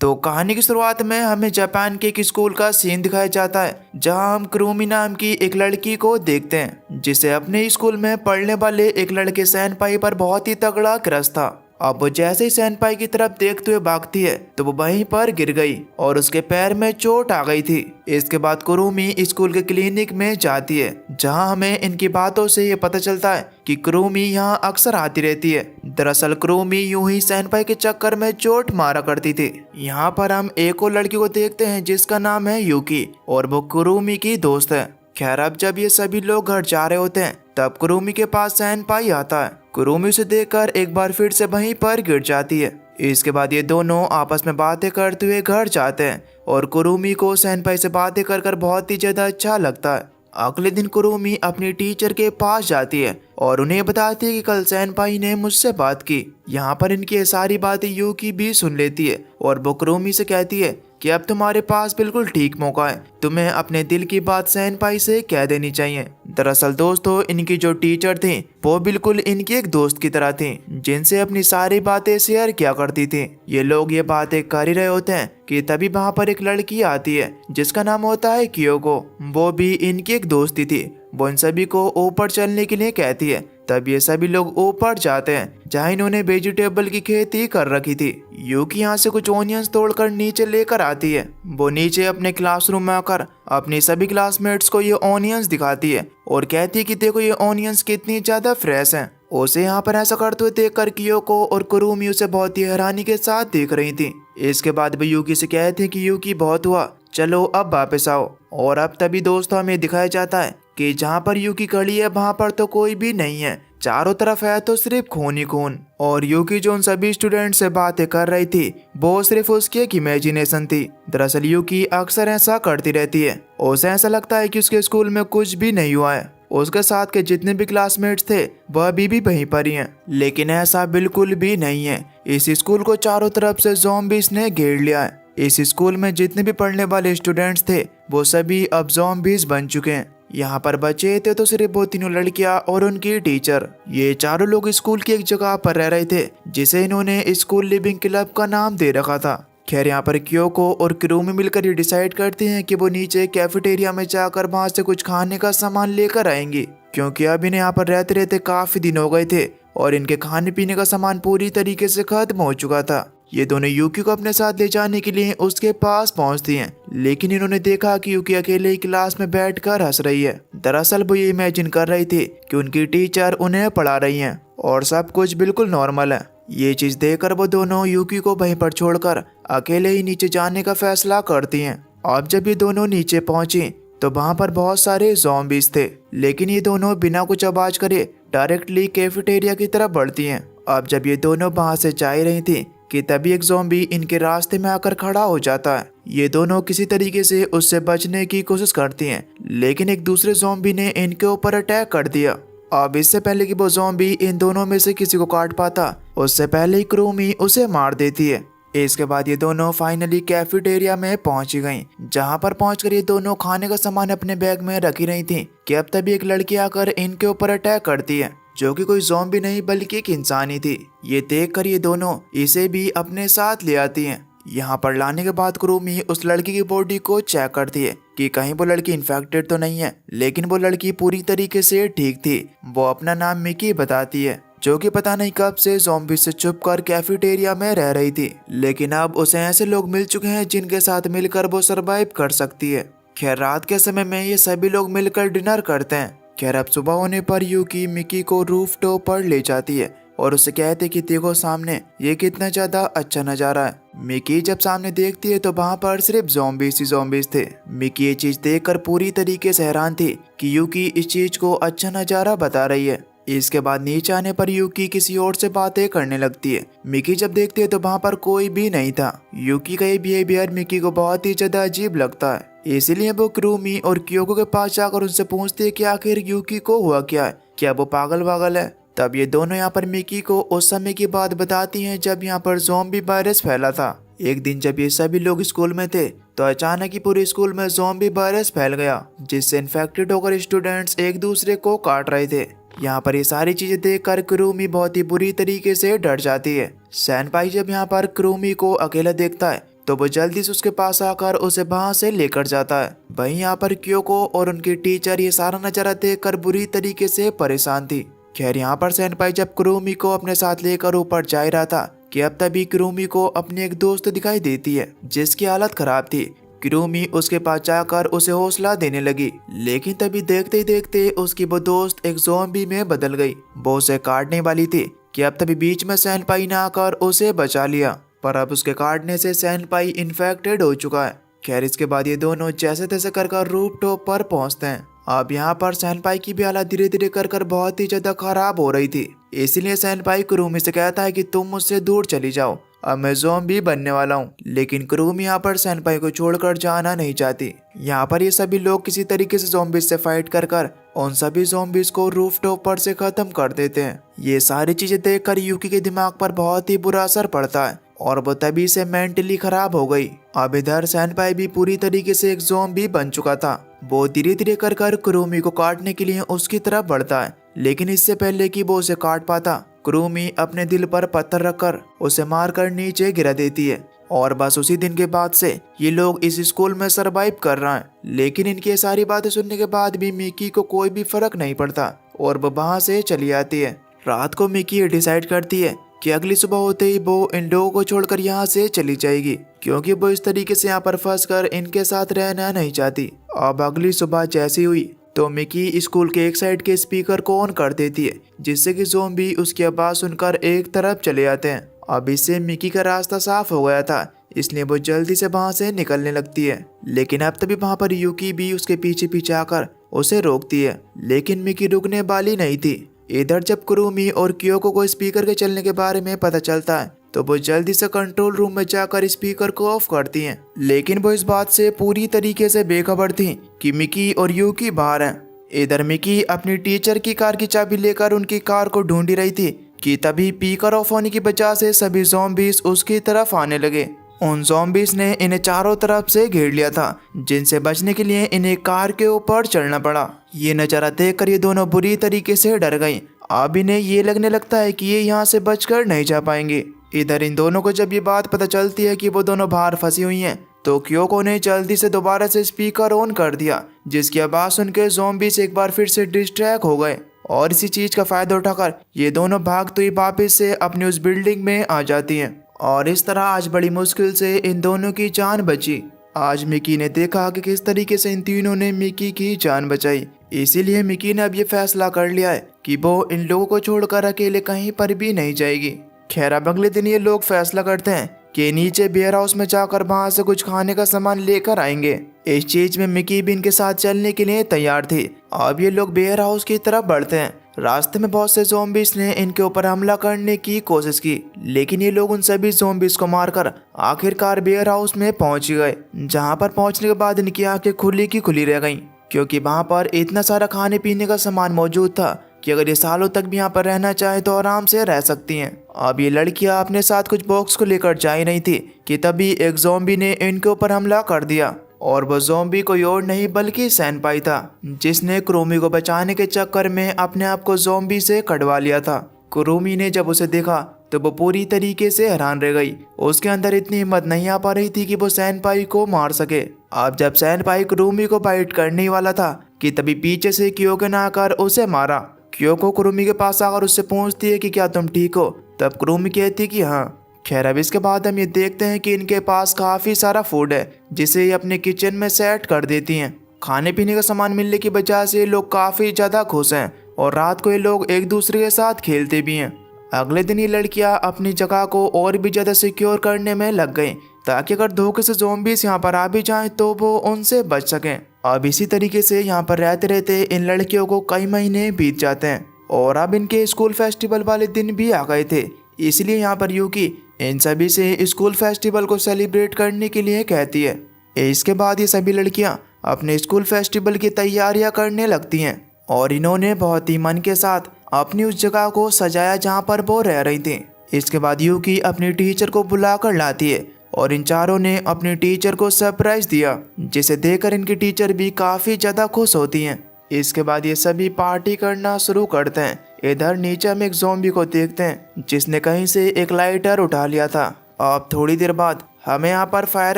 तो कहानी की शुरुआत में हमें जापान के एक स्कूल का सीन दिखाया जाता है, जहां हम कुरुमी नाम की एक लड़की को देखते हैं, जिसे अपने स्कूल में पढ़ने वाले एक लड़के सेनपाई पर बहुत ही तगड़ा क्रश था। अब वो जैसे ही सेनपाई की तरफ देखते हुए भागती है तो वो वहीं पर गिर गई और उसके पैर में चोट आ गई थी। इसके बाद कुरुमी स्कूल के क्लिनिक में जाती है, जहां हमें इनकी बातों से ये पता चलता है कि कुरुमी यहाँ अक्सर आती रहती है। दरअसल कुरुमी यूं ही सेनपाई के चक्कर में चोट मारा करती थी। यहाँ पर हम एक और लड़की को देखते हैं जिसका नाम है यूकी और वो कुरुमी की दोस्त है। खैर, अब जब ये सभी लोग घर जा रहे होते हैं तब कुरुमी के पास सेनपाई आता है। कुरुमी उसे देखकर एक बार फिर से वहीं पर गिर जाती है। इसके बाद ये दोनों आपस में बातें करते हुए घर जाते हैं और कुरुमी को सेनपाई से बातें कर कर बहुत ही ज्यादा अच्छा लगता है। अगले दिन कुरुमी अपनी टीचर के पास जाती है और उन्हें बताती है कि कल सेनपाई ने मुझसे बात की। यहाँ पर इनकी ये सारी बातें यूकी भी सुन लेती है और वो कुरुमी से कहती है कि अब तुम्हारे पास बिल्कुल ठीक मौका है, तुम्हें अपने दिल की बात सेनपाई से कह देनी चाहिए। दरअसल दोस्तों, इनकी जो टीचर थी वो बिल्कुल इनकी एक दोस्त की तरह थी, जिनसे अपनी सारी बातें शेयर किया करती थी। ये लोग ये बातें कर ही रहे होते हैं कि तभी वहाँ पर एक लड़की आती है जिसका नाम होता है कियोको। वो भी इनकी एक दोस्ती थी। वो इन सभी को ऊपर चलने के लिए कहती है। तब ये सभी लोग ऊपर जाते हैं जहाँ इन्होंने वेजिटेबल की खेती कर रखी थी। यूकी यहाँ से कुछ ओनियंस तोड़कर नीचे लेकर आती है। वो नीचे अपने क्लासरूम में आकर अपने सभी क्लासमेट्स को ये ओनियंस दिखाती है और कहती है कि देखो ये ओनियंस कितनी ज्यादा फ्रेश हैं। उसे यहाँ पर ऐसा करते हुए देखकर कियोको और कुरुमी उसे बहुत ही हैरानी के साथ देख रही थी। इसके बाद वो यूकी से कहते हैं कि यूकी बहुत हुआ, चलो अब वापस आओ। और अब तभी दोस्तों हमें दिखाया जाता है कि जहाँ पर यूकी खड़ी है वहाँ पर तो कोई भी नहीं है, चारों तरफ है तो सिर्फ खून ही खून। और यूकी जो उन सभी स्टूडेंट से बातें कर रही थी वो सिर्फ उसकी एक इमेजिनेशन थी। दरअसल यूकी अक्सर ऐसा करती रहती है। उसे ऐसा लगता है कि उसके स्कूल में कुछ भी नहीं हुआ है। उसके साथ के जितने भी क्लासमेट्स थे वह अभी भी वहीं पर ही हैं, लेकिन ऐसा बिल्कुल भी नहीं है। इस स्कूल को चारों तरफ से ज़ॉम्बीज ने घेर लिया है। इस स्कूल में जितने भी पढ़ने वाले स्टूडेंट्स थे वो सभी अब ज़ॉम्बीज बन चुके हैं। यहाँ पर बचे थे तो सिर्फ वो तीनों लड़कियां और उनकी टीचर। ये चारों लोग स्कूल की एक जगह पर रह रहे थे जिसे इन्होंने स्कूल लिविंग क्लब का नाम दे रखा था। खैर, यहाँ पर कियोको और कुरुमी मिलकर ये डिसाइड करते हैं कि वो नीचे कैफेटेरिया में जाकर वहाँ से कुछ खाने का सामान लेकर आएंगी, क्योंकि अब इन्हें यहाँ पर रहते रहते काफी दिन हो गए थे और इनके खाने पीने का सामान पूरी तरीके से खत्म हो चुका था। ये दोनों यूकी को अपने साथ ले जाने के लिए उसके पास पहुंचती हैं, लेकिन इन्होंने देखा कि यूकी अकेले ही क्लास में बैठकर हंस रही है। दरअसल वो ये इमेजिन कर रही थी कि उनकी टीचर उन्हें पढ़ा रही हैं और सब कुछ बिल्कुल नॉर्मल है। ये चीज देखकर वो दोनों यूकी को वहीं पर छोड़कर अकेले ही नीचे जाने का फैसला करती हैं। अब जब ये दोनों नीचे पहुंची तो वहाँ पर बहुत सारे ज़ॉम्बीज थे, लेकिन ये दोनों बिना कुछ आवाज करे डायरेक्टली कैफेटेरिया की तरफ बढ़ती हैं। अब जब ये दोनों वहाँ से जा ही रही थी कि तभी एक ज़ॉम्बी इनके रास्ते में आकर खड़ा हो जाता है। ये दोनों किसी तरीके से उससे बचने की कोशिश करती हैं, लेकिन एक दूसरे ज़ॉम्बी ने इनके ऊपर अटैक कर दिया। अब इससे पहले कि वो ज़ॉम्बी इन दोनों में से किसी को काट पाता, उससे पहले ही कुरुमी उसे मार देती है। इसके बाद ये दोनों फाइनली कैफेटेरिया में पहुंच गईं, जहां पर पहुंचकर ये दोनों खाने का सामान अपने बैग में रखी रही थी कि अब तभी एक लड़की आकर इनके ऊपर अटैक करती है, जो कि कोई ज़ॉम्बी नहीं बल्कि एक इंसान ही थी। ये देखकर ये दोनों इसे भी अपने साथ ले आती हैं। यहाँ पर लाने के बाद कुरुमी उस लड़की की बॉडी को चेक करती है कि कहीं वो लड़की इन्फेक्टेड तो नहीं है, लेकिन वो लड़की पूरी तरीके से ठीक थी। वो अपना नाम मिकी बताती है, जो कि पता नहीं कब से ज़ॉम्बी से छुपकर कैफेटेरिया में रह रही थी, लेकिन अब उसे ऐसे लोग मिल चुके हैं जिनके साथ मिलकर वो सरवाइव कर सकती है। खैर, रात के समय में ये सभी लोग मिलकर डिनर करते हैं। खैर, अब सुबह होने पर यूकी मिकी को रूफ टॉप पर ले जाती है और उसे कहते कि देखो सामने ये कितना ज्यादा अच्छा नजारा है। मिकी जब सामने देखती है तो वहाँ पर सिर्फ ज़ॉम्बीज ही ज़ॉम्बीज थे। मिकी ये चीज देखकर पूरी तरीके से हैरान थी कि यूकी इस चीज को अच्छा नजारा बता रही है। इसके बाद नीचे आने पर यूकी किसी और से बातें करने लगती है। मिकी जब देखती है तो वहाँ पर कोई भी नहीं था। यूकी का ये बिहेवियर मिकी को बहुत ही ज्यादा अजीब लगता है, इसीलिए वो कुरुमी और कियोको के पास जाकर उनसे पूछती है कि आखिर यूकी को हुआ क्या है, क्या वो पागल वागल है। तब ये दोनों यहाँ पर मिकी को उस समय की बात बताती हैं जब यहाँ पर ज़ॉम्बी वायरस फैला था। एक दिन जब ये सभी लोग स्कूल में थे तो अचानक ही पूरे स्कूल में ज़ॉम्बी वायरस फैल गया, जिससे इन्फेक्टेड होकर स्टूडेंट्स एक दूसरे को काट रहे थे। यहाँ पर ये सारी चीजें देखकर कुरुमी बहुत ही बुरी तरीके से डर जाती है। सैनपाई जब यहाँ पर कुरुमी को अकेला देखता है तो वो जल्दी से उसके पास आकर उसे वहां से लेकर जाता है। वहीं यहाँ पर क्योको और उनकी टीचर ये सारा नजारा देखकर बुरी तरीके से परेशान थी। खैर यहाँ पर सैनपाई जब कुरुमी को अपने साथ लेकर ऊपर जा रहा था कि अब तभी कुरुमी को अपनी एक दोस्त दिखाई देती है जिसकी हालत खराब थी। कुरुमी उसके पास जाकर उसे हौसला देने लगी, लेकिन तभी देखते ही देखते उसकी वो दोस्त एक ज़ॉम्बी में बदल गई। वो उसे काटने वाली थी कि अब तभी बीच में सैनपाई ने आकर उसे बचा लिया, पर अब उसके काटने से सैनपाई इन्फेक्टेड हो चुका है। खैर इसके बाद ये दोनों जैसे तैसे कर रूफ टॉप पर पहुंचते हैं। अब यहाँ पर सैनपाई की भी हालत धीरे धीरे कर बहुत ही ज्यादा खराब हो रही थी, इसलिए सैनपाई कुरुमी से कहता है कि तुम मुझसे दूर चली जाओ, अब मैं ज़ॉम्बी बनने वाला हूँ। लेकिन कुरुमी यहाँ पर सैनपाई को छोड़कर जाना नहीं चाहती। यहाँ पर ये सभी लोग किसी तरीके से ज़ॉम्बीज से फाइट कर उन सभी ज़ॉम्बीज को रूफ टॉप पर से खत्म कर देते हैं। ये सारी चीजें देखकर यूकी के दिमाग पर बहुत ही बुरा असर पड़ता है और वो तभी से मेंटली खराब हो गई। अब इधर सैनपाई भी पूरी तरीके से एक ज़ॉम्बी बन चुका था। वो धीरे धीरे कर कुरुमी को काटने के लिए उसकी तरफ बढ़ता है, लेकिन इससे पहले कि वो उसे काट पाता कुरुमी अपने दिल पर पत्थर रखकर उसे मारकर नीचे गिरा देती है। और बस उसी दिन के बाद से ये लोग इस स्कूल में सरवाइव कर रहे हैं। लेकिन इनकी सारी बातें सुनने के बाद भी मिकी को कोई भी फर्क नहीं पड़ता और वो वहां से चली आती है। रात को मिकी डिसाइड करती है कि अगली सुबह होते ही वो इन लोगों को छोड़कर यहाँ से चली जाएगी, क्योंकि वो इस तरीके से यहाँ पर फंसकर इनके साथ रहना नहीं चाहती। अब अगली सुबह जैसी हुई तो मिकी स्कूल के एक साइड के स्पीकर को ऑन कर देती है, जिससे कि ज़ॉम्बी उसकी आवाज सुनकर एक तरफ चले जाते हैं। अब इससे मिकी का रास्ता साफ हो गया था, इसलिए वो जल्दी से वहां से निकलने लगती है। लेकिन अब तभी वहां पर यूकी भी उसके पीछे पीछे आकर उसे रोकती है, लेकिन मिकी रुकने वाली नहीं थी। इधर जब कुरुमी और क्योको को स्पीकर के चलने के बारे में पता चलता है तो वो जल्दी से कंट्रोल रूम में जाकर स्पीकर को ऑफ करती हैं। लेकिन वो इस बात से पूरी तरीके से बेखबर थी कि मिकी और यूकी बाहर हैं। इधर मिकी अपनी टीचर की कार की चाबी लेकर उनकी कार को ढूंढ रही थी कि तभी स्पीकर ऑफ होने की वजह से सभी ज़ॉम्बीज उसकी तरफ आने लगे। उन ज़ॉम्बीज ने इन्हें चारों तरफ से घेर लिया था, जिनसे बचने के लिए इन्हें कार के ऊपर चढ़ना पड़ा। ये नज़ारा देखकर ये दोनों बुरी तरीके से डर गई। अब इन्हें ये लगने लगता है कि ये यहाँ से बचकर नहीं जा पाएंगे। इधर इन दोनों को जब ये बात पता चलती है कि वो दोनों बाहर फंसी हुई हैं, तो क्योको ने जल्दी से दोबारा से स्पीकर ऑन कर दिया, जिसकी आवाज़ सुनकर ज़ॉम्बीज एक बार फिर से डिस्ट्रैक्ट हो गए। और इसी चीज़ का फ़ायदा उठाकर ये दोनों भागते हुए वापस से अपनी उस बिल्डिंग में आ जाती हैं। और इस तरह आज बड़ी मुश्किल से इन दोनों की जान बची। आज मिकी ने देखा कि किस तरीके से इन तीनों ने मिकी की जान बचाई। इसीलिए मिकी ने अब ये फैसला कर लिया है कि वो इन लोगों को छोड़कर अकेले कहीं पर भी नहीं जाएगी। खैर अब अगले दिन ये लोग फैसला करते हैं कि नीचे वेयर हाउस में जाकर वहां से कुछ खाने का सामान लेकर आएंगे। इस चीज में मिकी भी इनके साथ चलने के लिए तैयार थी। अब ये लोग वेयर हाउस की तरफ बढ़ते हैं। रास्ते में बहुत से ज़ॉम्बीज ने इनके ऊपर हमला करने की कोशिश की, लेकिन ये लोग उन सभी ज़ॉम्बीज को मारकर आखिरकार वेयर हाउस में पहुंच गए, जहां पर पहुंचने के बाद इनकी आंखें खुली की खुली रह गईं, क्योंकि वहां पर इतना सारा खाने पीने का सामान मौजूद था कि अगर ये सालों तक भी यहाँ पर रहना चाहे तो आराम से रह सकती हैं। अब ये लड़कियां अपने साथ कुछ बॉक्स को लेकर जा ही नहीं थी कि तभी एक ज़ॉम्बी ने इनके ऊपर हमला कर दिया। और वो ज़ॉम्बी कोई और नहीं बल्कि सैनपाई था, जिसने कुरुमी को बचाने के चक्कर में अपने आप को ज़ॉम्बी से कटवा लिया था। कुरुमी ने जब उसे देखा तो वो पूरी तरीके से हैरान रह गई। उसके अंदर इतनी हिम्मत नहीं आ पा रही थी कि वो सैनपाई को मार सके। अब जब सैनपाई कुरुमी को बाइट करने ही वाला था कि तभी पीछे से क्योको ने आकर उसे मारा। क्योको कुरुमी के पास आकर उससे पूछती है कि क्या तुम ठीक हो? तब कुरुमी कहती कि हाँ। खैर अब इसके बाद हम ये देखते हैं कि इनके पास काफ़ी सारा फूड है, जिसे ये अपने किचन में सेट कर देती हैं। खाने पीने का सामान मिलने की वजह से ये लोग काफ़ी ज़्यादा खुश हैं और रात को ये लोग एक दूसरे के साथ खेलते भी हैं। अगले दिन ये लड़कियां अपनी जगह को और भी ज़्यादा सिक्योर करने में लग गई, ताकि अगर धोखे से ज़ॉम्बीज यहाँ पर आ भी जाएं तो वो उनसे बच सकें। अब इसी तरीके से यहाँ पर रहते रहते इन लड़कियों को कई महीने बीत जाते हैं और अब इनके स्कूल फेस्टिवल वाले दिन भी आ गए थे। इसलिए यहाँ पर यूकी इन सभी से स्कूल फेस्टिवल को सेलिब्रेट करने के लिए कहती है। इसके बाद ये सभी लड़कियाँ अपने स्कूल फेस्टिवल की तैयारियाँ करने लगती हैं और इन्होंने बहुत ही मन के साथ अपनी उस जगह को सजाया जहाँ पर वो रह रही थी। इसके बाद यूकी अपनी टीचर को बुलाकर लाती है और इन चारों ने अपनी टीचर को सरप्राइज दिया, जिसे देखकर इनकी टीचर भी काफ़ी ज़्यादा खुश होती हैं। इसके बाद ये सभी पार्टी करना शुरू करते हैं। इधर नीचे हम एक ज़ॉम्बी को देखते हैं जिसने कहीं से एक लाइटर उठा लिया था। अब थोड़ी देर बाद हमें यहाँ पर फायर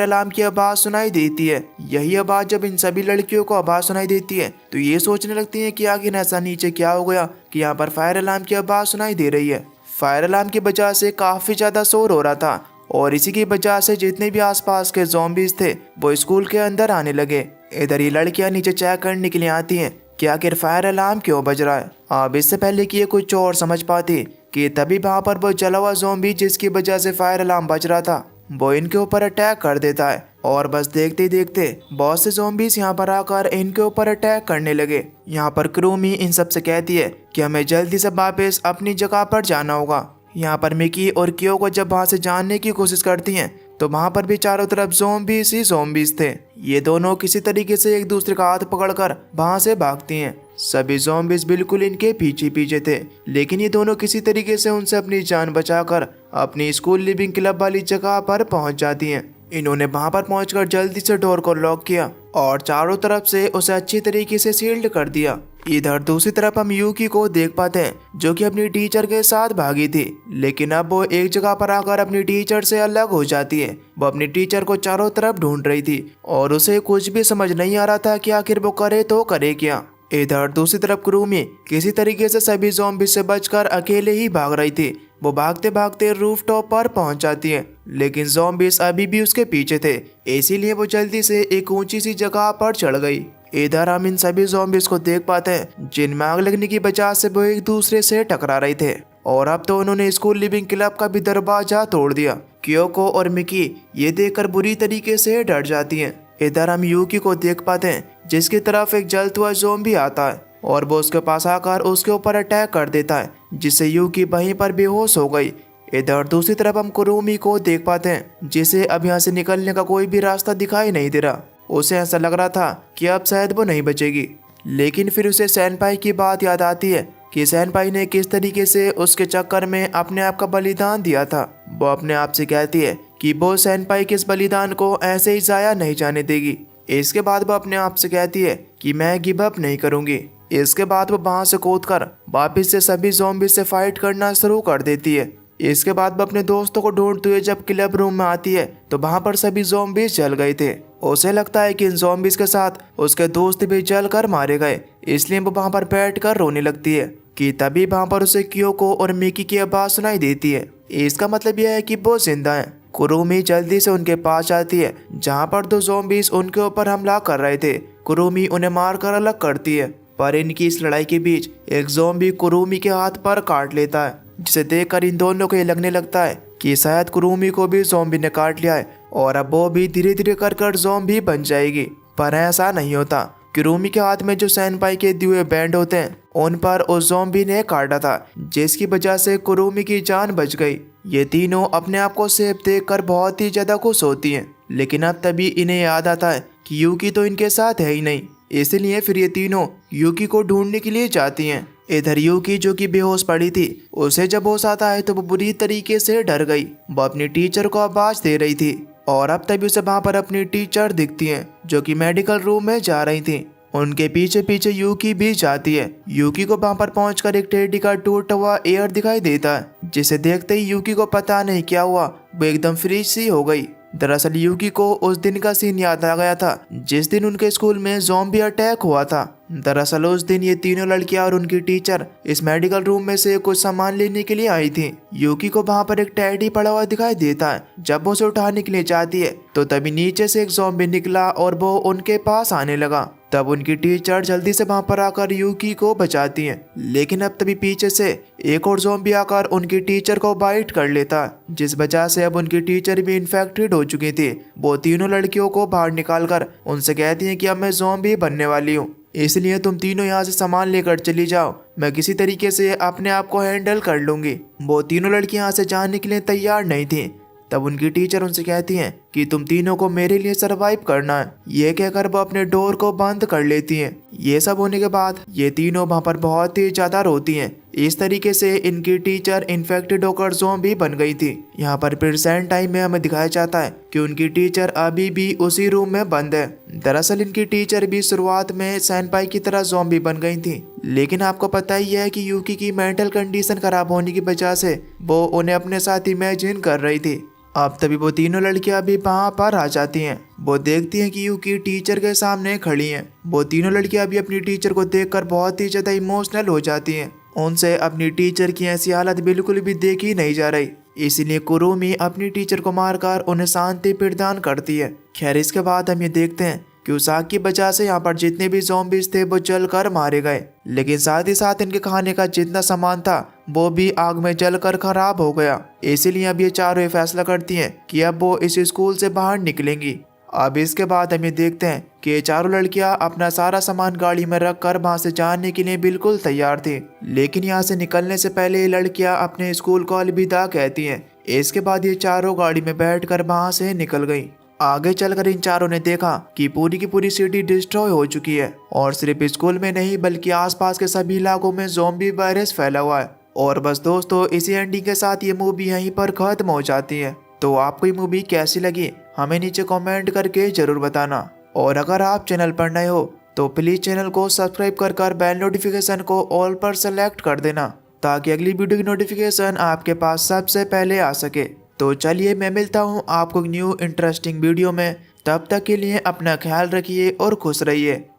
अलार्म की आवाज़ सुनाई देती है। यही आवाज़ जब इन सभी लड़कियों को आवाज़ सुनाई देती है तो ये सोचने लगती है कि आखिर ऐसा नीचे क्या हो गया कि यहाँ पर फायर अलार्म की आवाज़ सुनाई दे रही है। फायर अलार्म की वजह से काफ़ी ज़्यादा शोर हो रहा था और इसी की वजह से जितने भी आसपास के ज़ॉम्बीज थे वो स्कूल के अंदर आने लगे। इधर ये लड़कियां नीचे चेक करने के लिए आती हैं कि आखिर फायर अलार्म क्यों बज रहा है। अब इससे पहले कि ये कुछ और समझ पाती कि तभी वहाँ पर वो जला हुआ ज़ॉम्बी जिसकी वजह से फायर अलार्म बज रहा था वो इनके ऊपर अटैक कर देता है और बस देखते ही देखते बहुत से ज़ॉम्बीज यहाँ पर आकर इनके ऊपर अटैक करने लगे। यहाँ पर क्रूमी इन सब से कहती है कि हमें जल्दी से वापस अपनी जगह पर जाना होगा। यहाँ पर मिकी और कियो को जब वहाँ से जानने की कोशिश करती हैं तो वहाँ पर भी चारों तरफ ज़ॉम्बीज ही ज़ॉम्बीज थे। ये दोनों किसी तरीके से एक दूसरे का हाथ पकड़कर वहाँ से भागती हैं। सभी ज़ॉम्बीज बिल्कुल इनके पीछे पीछे थे, लेकिन ये दोनों किसी तरीके से उनसे अपनी जान बचाकर अपनी स्कूल लिविंग क्लब वाली जगह पर पहुँच जाती हैं। इन्होंने वहाँ पर पहुंचकर जल्दी से डोर को लॉक किया और चारों तरफ से उसे अच्छी तरीके से सील्ड कर दिया। इधर दूसरी तरफ हम यूकी को देख पाते हैं जो कि अपनी टीचर के साथ भागी थी, लेकिन अब वो एक जगह पर आकर अपनी टीचर से अलग हो जाती है। वो अपनी टीचर को चारों तरफ ढूंढ रही थी और उसे कुछ भी समझ नहीं आ रहा था कि आखिर वो करे तो करे क्या। इधर दूसरी तरफ क्रूमी किसी तरीके से सभी ज़ॉम्बी से बचकर अकेले ही भाग रही थी। वो भागते भागते रूफटॉप पर पहुंच जाती है, लेकिन ज़ॉम्बीज अभी भी उसके पीछे थे, इसीलिए वो जल्दी से एक ऊंची सी जगह पर चढ़ गई। इधर हम इन सभी ज़ॉम्बीज को देख पाते हैं जिनमें आग लगने की वजह से वो एक दूसरे से टकरा रहे थे और अब तो उन्होंने स्कूल लिविंग क्लब का भी दरवाजा तोड़ दिया। क्योको और मिकी ये देखकर बुरी तरीके से डर जाती हैं। इधर हम यूकी को देख पाते हैं जिसकी तरफ एक जलता हुआ ज़ॉम्बी आता है और वो उसके पास आकर उसके ऊपर अटैक कर देता है, जिससे यूकी वहीं पर बेहोश हो गई। इधर दूसरी तरफ हम कुरुमी को देख पाते हैं जिसे अब यहाँ से निकलने का कोई भी रास्ता दिखाई नहीं दे रहा। उसे ऐसा लग रहा था कि अब शायद वो नहीं बचेगी, लेकिन फिर उसे सैनपाई की बात याद आती है कि सैनपाई ने किस तरीके से उसके चक्कर में अपने आप का बलिदान दिया था। वो अपने आप से कहती है कि वो सैनपाई के इस बलिदान को ऐसे ही जाया नहीं जाने देगी। इसके बाद वो अपने आप से कहती है कि मैं गिव अप नहीं करूँगी। इसके बाद वो वहाँ से कूदकर वापस से सभी ज़ॉम्बी से फाइट करना शुरू कर देती है। इसके बाद वो अपने दोस्तों को ढूंढते हुए जब क्लब रूम में आती है तो वहाँ पर सभी ज़ॉम्बीज जल गए थे। उसे लगता है कि इन ज़ॉम्बीज के साथ उसके दोस्त भी जल कर मारे गए, इसलिए वो वहाँ पर बैठ कर रोने लगती है कि तभी वहाँ पर उसे क्योको और मिकी की आवाज़ सुनाई देती है। इसका मतलब यह है कि वो जिंदा है। कुरुमी जल्दी से उनके पास आती है जहाँ पर दो ज़ॉम्बीज उनके ऊपर हमला कर रहे थे। कुरुमी उन्हें मारकर अलग करती है, पर इनकी इस लड़ाई के बीच एक ज़ॉम्बी कुरुमी के हाथ पर काट लेता है, जिसे देखकर इन दोनों को ये लगने लगता है कि शायद कुरुमी को भी ज़ॉम्बी ने काट लिया है और अब वो भी धीरे धीरे कर ज़ॉम्बी बन जाएगी। पर ऐसा नहीं होता। कुरुमी के हाथ में जो सैनपाई के दिए हुए बैंड होते हैं उन पर उस ज़ॉम्बी ने काटा था, जिसकी वजह से कुरुमी की जान बच गई। ये तीनों अपने आप को सेफ देखकर बहुत ही ज़्यादा खुश होती हैं, लेकिन अब तभी इन्हें याद आता है कि यूकी तो इनके साथ है ही नहीं, इसलिए फिर ये तीनों यूकी को ढूंढने के लिए जाती हैं। इधर यूकी जो कि बेहोश पड़ी थी, उसे जब होश आता है तो वो बुरी तरीके से डर गई। वो अपनी टीचर को आवाज़ दे रही थी और अब तभी उसे वहाँ पर अपनी टीचर दिखती हैं जो कि मेडिकल रूम में जा रही थी। उनके पीछे पीछे यूकी भी जाती है। यूकी को वहाँ पर पहुंचकर एक टेडी का टूटा हुआ एयर दिखाई देता है, जिसे देखते ही यूकी को पता नहीं क्या हुआ, वो एकदम फ्रीज सी हो गई। दरअसल यूकी को उस दिन का सीन याद आ गया था जिस दिन उनके स्कूल में ज़ॉम्बी अटैक हुआ था। दरअसल उस दिन ये तीनों लड़कियां और उनकी टीचर इस मेडिकल रूम में से कुछ सामान लेने के लिए आई थी। यूकी को वहाँ पर एक टेडी पड़ा हुआ दिखाई देता है। जब वो उसे उठाने के लिए जाती है तो तभी नीचे से एक ज़ॉम्बी निकला और वो उनके पास आने लगा। तब उनकी टीचर जल्दी से वहाँ पर आकर यूकी को बचाती हैं, लेकिन अब तभी पीछे से एक और ज़ॉम्बी आकर उनकी टीचर को बाइट कर लेता, जिस वजह से अब उनकी टीचर भी इन्फेक्टेड हो चुकी थी। वो तीनों लड़कियों को बाहर निकालकर उनसे कहती हैं कि अब मैं ज़ॉम्बी बनने वाली हूँ, इसलिए तुम तीनों यहाँ से सामान लेकर चली जाओ, मैं किसी तरीके से अपने आप को हैंडल कर लूँगी। वो तीनों लड़कियाँ यहाँ से जाने के लिए तैयार नहीं थी। तब उनकी टीचर उनसे कहती हैं कि तुम तीनों को मेरे लिए सरवाइव करना है। ये कहकर वो अपने डोर को बंद कर लेती हैं। ये सब होने के बाद ये तीनों वहाँ पर बहुत ही ज़्यादा रोती हैं। इस तरीके से इनकी टीचर इन्फेक्टेड होकर ज़ॉम्बी बन गई थी। यहाँ पर प्रेजेंट टाइम में हमें दिखाया जाता है कि उनकी टीचर अभी भी उसी रूम में बंद है। दरअसल इनकी टीचर भी शुरुआत में सैनपाई की तरह ज़ॉम्बी बन गई थी, लेकिन आपको पता ही है कि यूकी की मेंटल कंडीशन खराब होने की वजह से वो उन्हें अपने साथ इमेजिन कर रही थी। अब तभी वो तीनों लड़कियां भी वहाँ पर आ जाती हैं। वो देखती हैं कि यूकी टीचर के सामने खड़ी हैं। वो तीनों लड़कियां भी अपनी टीचर को देखकर बहुत ही ज़्यादा इमोशनल हो जाती हैं। उनसे अपनी टीचर की ऐसी हालत बिल्कुल भी देखी नहीं जा रही, इसीलिए कुरुमी अपनी टीचर को मारकर उन्हें शांति प्रदान करती है। खैर इसके बाद हम ये देखते हैं कि उस आग की वजह से यहाँ पर जितने भी ज़ॉम्बीज थे वो जलकर मारे गए, लेकिन साथ ही साथ इनके खाने का जितना सामान था वो भी आग में जलकर खराब हो गया। इसीलिए अब ये चारों ये फैसला करती हैं कि अब वो इस स्कूल से बाहर निकलेंगी। अब इसके बाद हम ये देखते हैं कि ये चारों लड़कियां अपना सारा सामान गाड़ी में रखकर वहां से जाने के लिए बिल्कुल तैयार थी, लेकिन यहाँ से निकलने से पहले ये लड़कियां अपने स्कूल को अलविदा कहती हैं। इसके बाद ये चारों गाड़ी में बैठकर वहां से निकल गई। आगे चलकर इन चारों ने देखा कि पूरी की पूरी सिटी डिस्ट्रॉय हो चुकी है और सिर्फ स्कूल में नहीं बल्कि आसपास के सभी इलाकों में ज़ॉम्बी वायरस फैला हुआ है। और बस दोस्तों, इसी एंडिंग के साथ ये मूवी यहीं पर खत्म हो जाती है। तो आपको ये मूवी कैसी लगी हमें नीचे कमेंट करके जरूर बताना। और अगर आप चैनल पर नए हो तो प्लीज चैनल को सब्सक्राइब कर बेल नोटिफिकेशन को ऑल पर सेलेक्ट कर देना, ताकि अगली वीडियो की नोटिफिकेशन आपके पास सबसे पहले आ सके। तो चलिए मैं मिलता हूँ आपको न्यू इंटरेस्टिंग वीडियो में। तब तक के लिए अपना ख्याल रखिए और खुश रहिए।